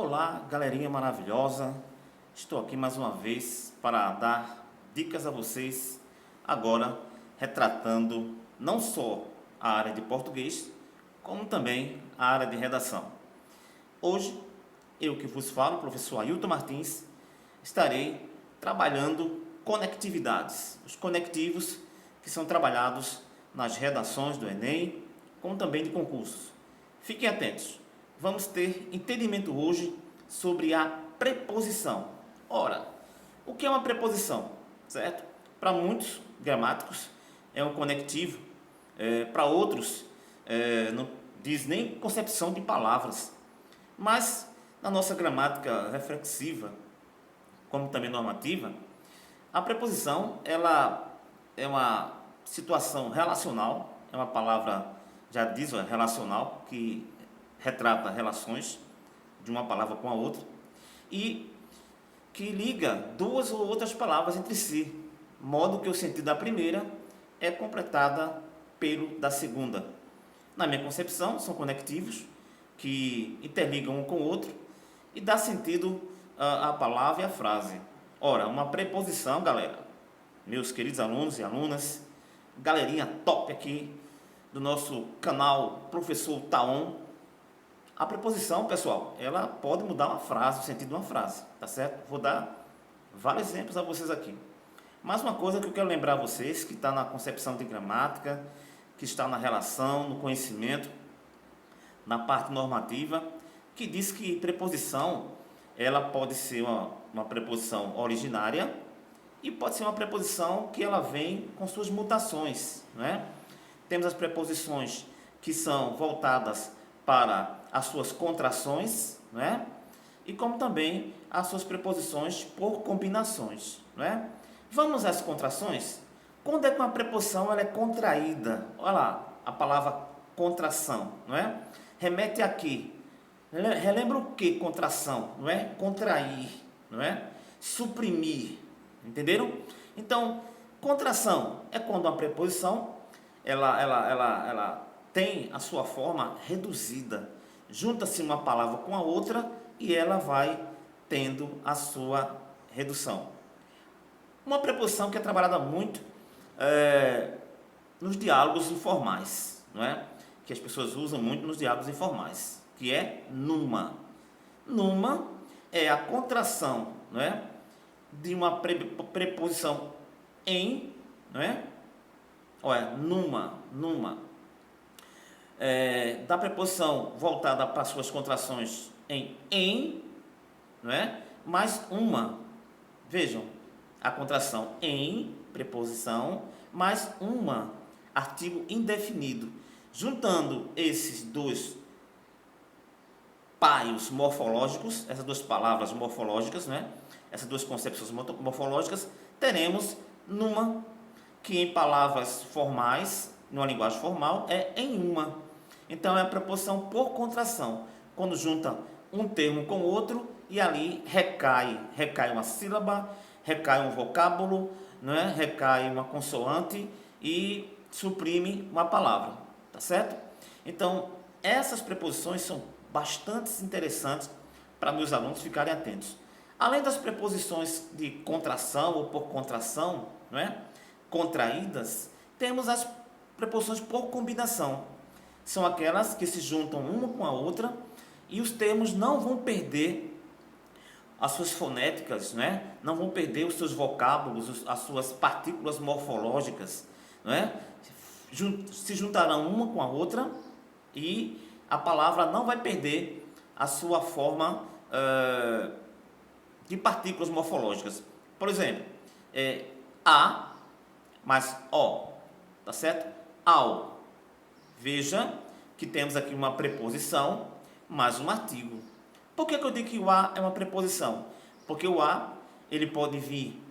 Olá, galerinha maravilhosa. Estou aqui mais uma vez para dar dicas a vocês, agora retratando não só a área de português, como também a área de redação. Hoje, eu que vos falo, professor Ailton Martins, estarei trabalhando conectividades, os conectivos que são trabalhados nas redações do Enem, como também de concursos. Fiquem atentos. Vamos ter entendimento hoje sobre a preposição. Ora, o que é uma preposição? Certo? Para muitos gramáticos é um conectivo, para outros não diz nem concepção de palavras. Mas na nossa gramática reflexiva, como também normativa, a preposição ela é uma situação relacional, é uma palavra, já diz, relacional, que retrata relações de uma palavra com a outra e que liga duas ou outras palavras entre si, modo que o sentido da primeira é completada pelo da segunda. Na minha concepção, são conectivos que interligam um com o outro e dá sentido à palavra e à frase. Ora, uma preposição, galera, meus queridos alunos e alunas, galerinha top aqui do nosso canal Professor Taon. A preposição, pessoal, ela pode mudar uma frase, o sentido de uma frase, tá certo? Vou dar vários exemplos a vocês aqui. Mas uma coisa que eu quero lembrar a vocês, que está na concepção de gramática, que está na relação, no conhecimento, na parte normativa, que diz que preposição, ela pode ser uma preposição originária e pode ser uma preposição que ela vem com suas mutações, não é? Temos as preposições que são voltadas para as suas contrações, não é? E como também as suas preposições por combinações, não é? Vamos às contrações? Quando é que uma preposição ela é contraída? Olha lá, a palavra contração, não é? Remete a quê? Relembra o que contração, não é? Contrair, não é? Suprimir, entenderam? Então, contração é quando uma preposição ela tem a sua forma reduzida. Junta-se uma palavra com a outra e ela vai tendo a sua redução. Uma preposição que é trabalhada muito nos diálogos informais, não é? Que as pessoas usam muito nos diálogos informais, que é numa. Numa é a contração, não é? De uma preposição em, não é? Olha, numa. Da preposição voltada para suas contrações em, não é? Mais uma. Vejam, a contração em, preposição, mais uma, artigo indefinido. Juntando esses dois paios morfológicos, essas duas palavras morfológicas, né? Essas duas concepções morfológicas, teremos numa, que em palavras formais, numa linguagem formal, é em uma. Então é a preposição por contração, quando junta um termo com outro e ali recai uma sílaba, recai um vocábulo, não é? Recai uma consoante e suprime uma palavra, tá certo? Então essas preposições são bastante interessantes para meus alunos ficarem atentos. Além das preposições de contração ou por contração, não é? Contraídas, temos as preposições por combinação. São aquelas que se juntam uma com a outra e os termos não vão perder as suas fonéticas, né? Não vão perder os seus vocábulos, as suas partículas morfológicas, não é? Se juntarão uma com a outra e a palavra não vai perder a sua forma de partículas morfológicas. Por exemplo, a mais o, tá certo? Ao. Veja que temos aqui uma preposição mais um artigo. Por que eu digo que o a é uma preposição? Porque o a, ele pode vir,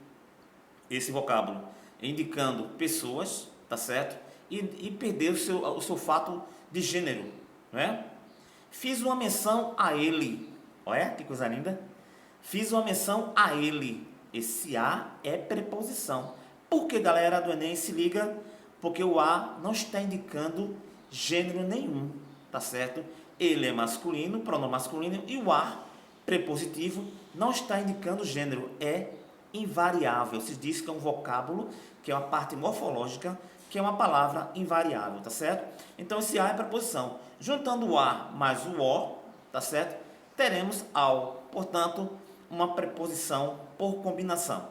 esse vocábulo, indicando pessoas, tá certo? E perder o seu fato de gênero, não é? Fiz uma menção a ele. Olha que coisa linda. Fiz uma menção a ele. Esse a é preposição. Por que, galera do Enem, se liga? Porque o a não está indicando gênero nenhum, tá certo? Ele é masculino, pronome masculino, e o a prepositivo não está indicando gênero, é invariável. Se diz que é um vocábulo, que é uma parte morfológica, que é uma palavra invariável, tá certo? Então esse a é preposição. Juntando o a mais o o, tá certo? Teremos ao, portanto, uma preposição por combinação.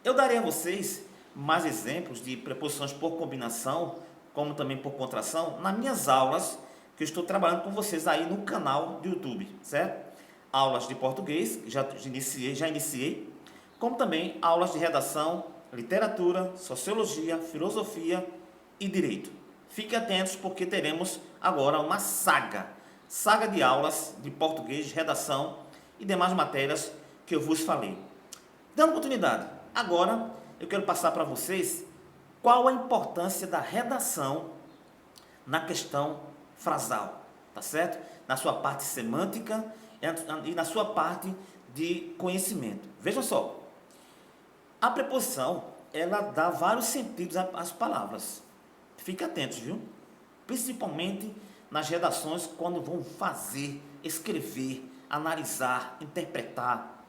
Eu darei a vocês mais exemplos de preposições por combinação, como também por contração, nas minhas aulas que eu estou trabalhando com vocês aí no canal do YouTube, certo? Aulas de português, já iniciei, como também aulas de redação, literatura, sociologia, filosofia e direito. Fiquem atentos porque teremos agora uma saga de aulas de português, redação e demais matérias que eu vos falei. Dando continuidade, agora eu quero passar para vocês qual a importância da redação na questão frasal, tá certo? Na sua parte semântica e na sua parte de conhecimento. Vejam só, a preposição, ela dá vários sentidos às palavras. Fique atentos, viu? Principalmente nas redações, quando vão fazer, escrever, analisar, interpretar.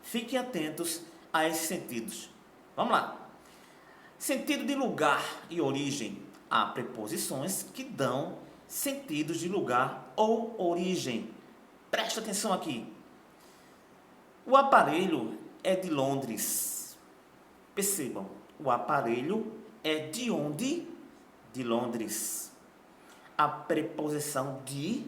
Fiquem atentos a esses sentidos. Vamos lá. Sentido de lugar e origem. Há preposições que dão sentidos de lugar ou origem. Presta atenção aqui. O aparelho é de Londres. Percebam, o aparelho é de onde? De Londres. A preposição de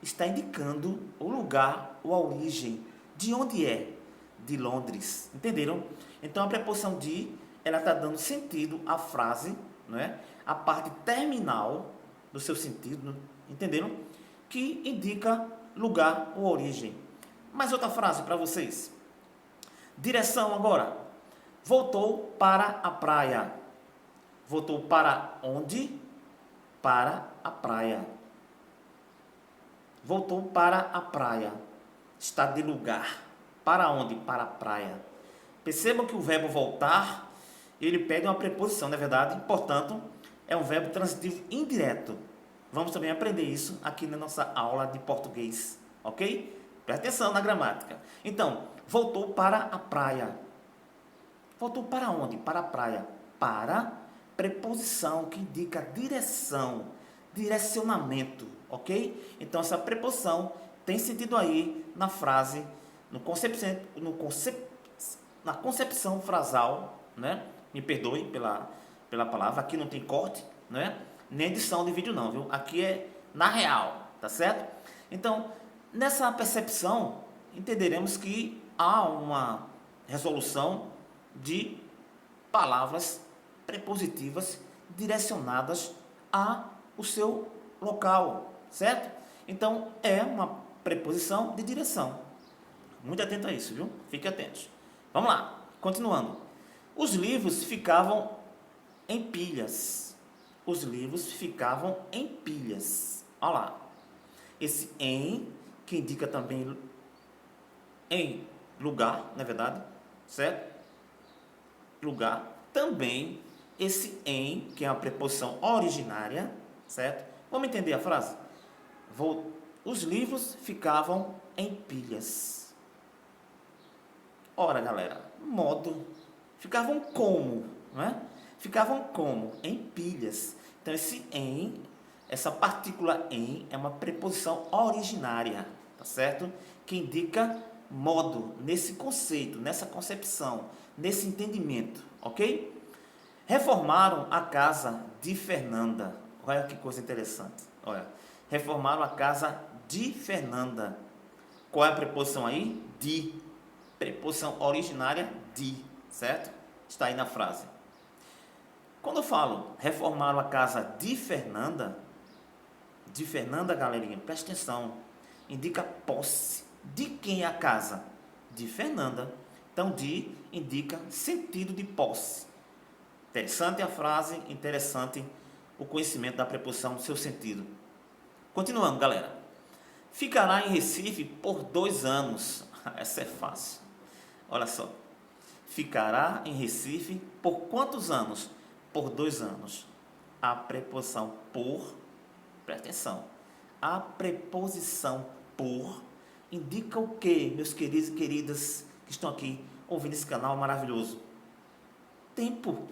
está indicando o lugar ou a origem. De onde é? De Londres. Entenderam? Então a preposição de, ela está dando sentido à frase, não é? A parte terminal do seu sentido, entenderam? Que indica lugar ou origem. Mais outra frase para vocês. Direção agora. Voltou para a praia. Voltou para onde? Para a praia. Voltou para a praia. Está de lugar. Para onde? Para a praia. Percebam que o verbo voltar, ele pega uma preposição, não é verdade? Portanto, é um verbo transitivo indireto. Vamos também aprender isso aqui na nossa aula de português, ok? Presta atenção na gramática. Então, voltou para a praia. Voltou para onde? Para a praia. Para, preposição que indica direção, direcionamento, ok? Então, essa preposição tem sentido aí na frase, na concepção frasal, né? Me perdoe pela palavra, aqui não tem corte, né? Nem edição de vídeo não, viu? Aqui é na real, tá certo? Então, nessa percepção, entenderemos que há uma resolução de palavras prepositivas direcionadas ao seu local, certo? Então, é uma preposição de direção. Muito atento a isso, viu? Fique atentos. Vamos lá, continuando. Os livros ficavam em pilhas. Os livros ficavam em pilhas. Olha lá. Esse em, que indica também em lugar, não é verdade? Certo? Lugar. Também esse em, que é uma preposição originária, certo? Vamos entender a frase? Os livros ficavam em pilhas. Ora, galera, modo. Ficavam como, não é? Ficavam como? Em pilhas. Então, esse em, essa partícula em, é uma preposição originária, tá certo? Que indica modo, nesse conceito, nessa concepção, nesse entendimento, ok? Reformaram a casa de Fernanda. Olha que coisa interessante. Olha, reformaram a casa de Fernanda. Qual é a preposição aí? De. Preposição originária de, certo? Está aí na frase. Quando eu falo reformaram a casa de Fernanda, galerinha, presta atenção, indica posse. De quem é a casa? De Fernanda. Então, de indica sentido de posse. Interessante a frase, interessante o conhecimento da preposição, do seu sentido. Continuando, galera. Ficará em Recife por 2 anos. Essa é fácil. Olha só. Ficará em Recife por quantos anos? Por 2 anos. A preposição por, presta atenção, a preposição por indica o quê, meus queridos e queridas que estão aqui ouvindo esse canal maravilhoso? Tempo.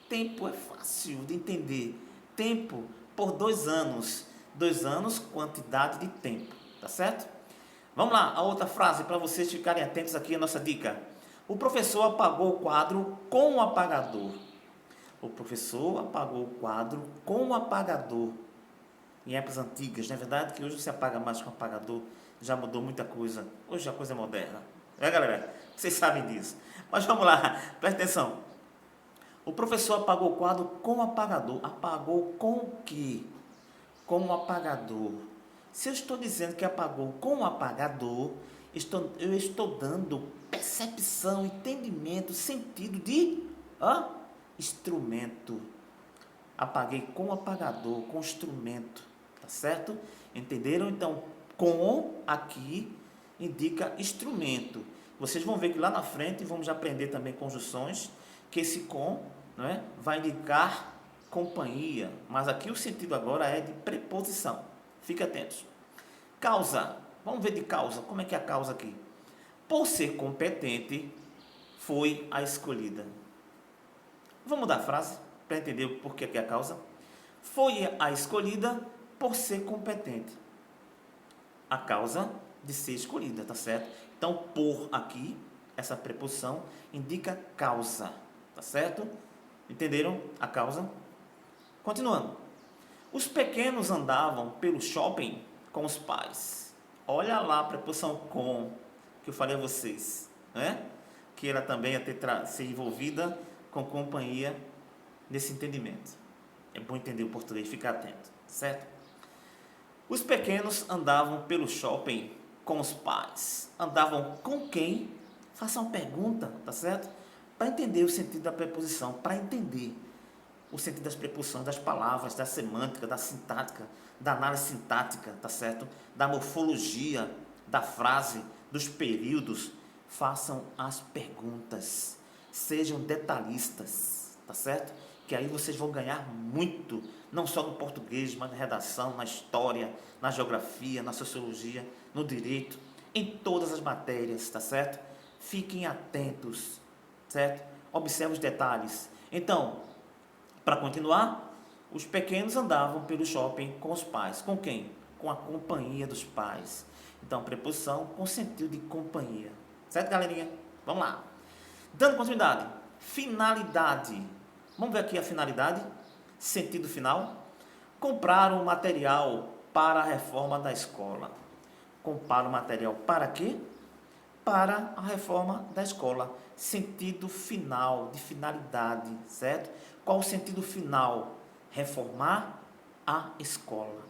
Tempo é fácil de entender. Tempo por 2 anos. 2 anos, quantidade de tempo. Tá certo? Vamos lá, a outra frase para vocês ficarem atentos aqui, a nossa dica. O professor apagou o quadro com o apagador. O professor apagou o quadro com o apagador. Em épocas antigas, não é verdade? Que hoje você apaga mais com o apagador. Já mudou muita coisa. Hoje a coisa é moderna. É, galera? Vocês sabem disso. Mas vamos lá, presta atenção. O professor apagou o quadro com o apagador. Apagou com o quê? Com o apagador. Se eu estou dizendo que apagou com o apagador, eu estou dando percepção, entendimento, sentido de instrumento. Apaguei com o apagador, com instrumento. Tá certo? Entenderam? Então, com aqui indica instrumento. Vocês vão ver que lá na frente vamos aprender também conjunções, que esse com, não é, vai indicar companhia, mas aqui o sentido agora é de preposição. Fique atentos. Causa. Vamos ver de causa. Como é que é a causa aqui? Por ser competente, foi a escolhida. Vamos mudar a frase para entender o porquê que é a causa. Foi a escolhida por ser competente. A causa de ser escolhida, tá certo? Então, por aqui, essa preposição indica causa, tá certo? Entenderam a causa? Continuando. Os pequenos andavam pelo shopping com os pais. Olha lá a preposição com, que eu falei a vocês, né? Que ela também ia ser envolvida com companhia nesse entendimento. É bom entender o português, ficar atento, certo? Os pequenos andavam pelo shopping com os pais. Andavam com quem? Faça uma pergunta, tá certo? Para entender o sentido da preposição, para entender o sentido das preposições, das palavras, da semântica, da sintática, da análise sintática, tá certo? Da morfologia, da frase, dos períodos. Façam as perguntas. Sejam detalhistas, tá certo? Que aí vocês vão ganhar muito, não só no português, mas na redação, na história, na geografia, na sociologia, no direito, em todas as matérias, tá certo? Fiquem atentos, certo? Observe os detalhes. Então, para continuar, os pequenos andavam pelo shopping com os pais. Com quem? Com a companhia dos pais. Então, preposição com sentido de companhia. Certo, galerinha? Vamos lá. Dando continuidade. Finalidade. Vamos ver aqui a finalidade. Sentido final. Comprar o material para a reforma da escola. Comprar o material para quê? Para a reforma da escola. Sentido final, de finalidade, certo? Qual o sentido final? Reformar a escola,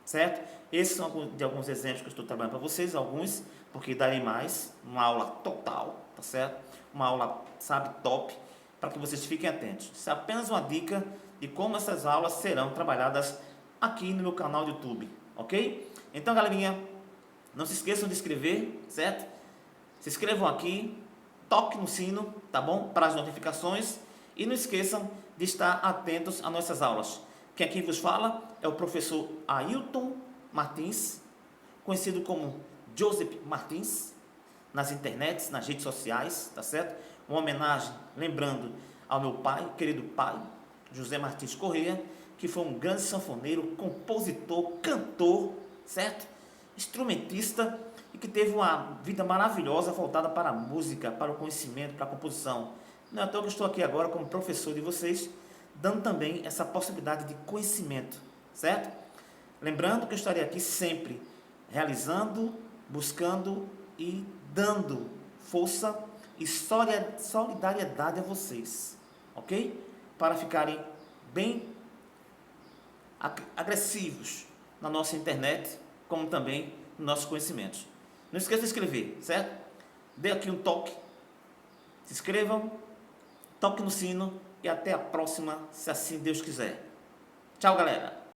certo? Esses são de alguns exemplos que eu estou trabalhando para vocês, alguns, porque darei mais, uma aula total, tá certo? Uma aula, sabe, top, para que vocês fiquem atentos. Isso é apenas uma dica de como essas aulas serão trabalhadas aqui no meu canal do YouTube, ok? Então, galerinha, não se esqueçam de inscrever, certo? Se inscrevam aqui, toque no sino, tá bom? Para as notificações e não esqueçam de estar atentos às nossas aulas. Quem aqui vos fala é o professor Ailton Martins, conhecido como Joseph Martins, nas internets, nas redes sociais, tá certo? Uma homenagem, lembrando ao meu pai, querido pai, José Martins Corrêa, que foi um grande sanfoneiro, compositor, cantor, certo? Instrumentista e que teve uma vida maravilhosa voltada para a música, para o conhecimento, para a composição. Não é à toa que eu estou aqui agora como professor de vocês, dando também essa possibilidade de conhecimento, certo? Lembrando que eu estarei aqui sempre realizando, buscando e dando força e solidariedade a vocês, ok? Para ficarem bem agressivos na nossa internet, como também nos nossos conhecimentos. Não esqueça de inscrever, certo? Dê aqui um toque, se inscrevam, toque no sino e até a próxima, se assim Deus quiser. Tchau, galera!